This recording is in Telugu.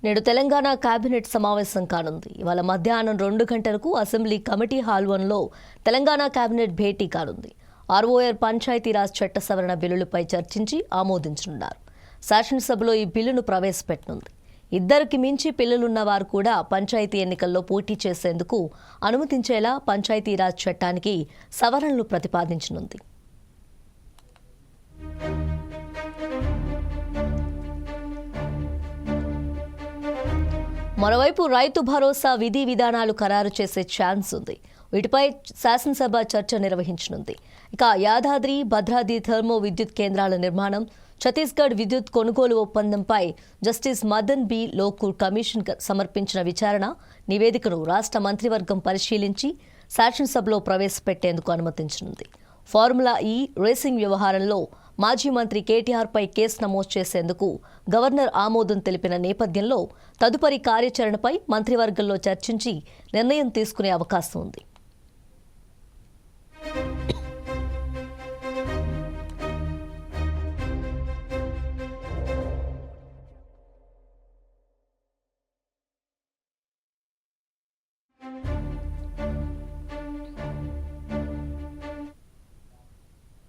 నేడు తెలంగాణ కేబినెట్ సమావేశం కానుంది. ఇవాళ మధ్యాహ్నం 2 గంటలకు అసెంబ్లీ కమిటీ హాల్ 1లో తెలంగాణ కేబినెట్ భేటీ కానుంది. ఆర్ఓఆర్ పంచాయతీరాజ్ చట్ట సవరణ బిల్లులపై చర్చించి ఆమోదించనున్నారు. శాసనసభలో ఈ బిల్లును ప్రవేశపెట్టనుంది. ఇద్దరికి మించి పిల్లలున్న వారు కూడా పంచాయతీ ఎన్నికల్లో పోటీ చేసేందుకు అనుమతించేలా పంచాయతీరాజ్ చట్టానికి సవరణలు ప్రతిపాదించనుంది. మరోవైపు రైతు భరోసా విధి విధానాలు ఖరారు చేసే ఛాన్స్ ఉంది. వీటిపై శాసనసభ చర్చ నిర్వహించనుంది. ఇక యాదాద్రి భద్రాద్రి థర్మో విద్యుత్ కేంద్రాల నిర్మాణం, ఛత్తీస్గఢ్ విద్యుత్ కొనుగోలు ఒప్పందంపై justice Madan B Lokur commission సమర్పించిన విచారణ నివేదికను రాష్ట్ర మంత్రివర్గం పరిశీలించి శాసనసభలో ప్రవేశపెట్టేందుకు అనుమతించనుంది. ఫార్ములా ఈ రేసింగ్ వ్యవహారంలో మాజీ మంత్రి కేటీఆర్పై కేసు నమోదు చేసేందుకు గవర్నర్ ఆమోదం తెలిపిన నేపథ్యంలో తదుపరి కార్యాచరణపై మంత్రివర్గంలో చర్చించి నిర్ణయం తీసుకునే అవకాశం ఉంది.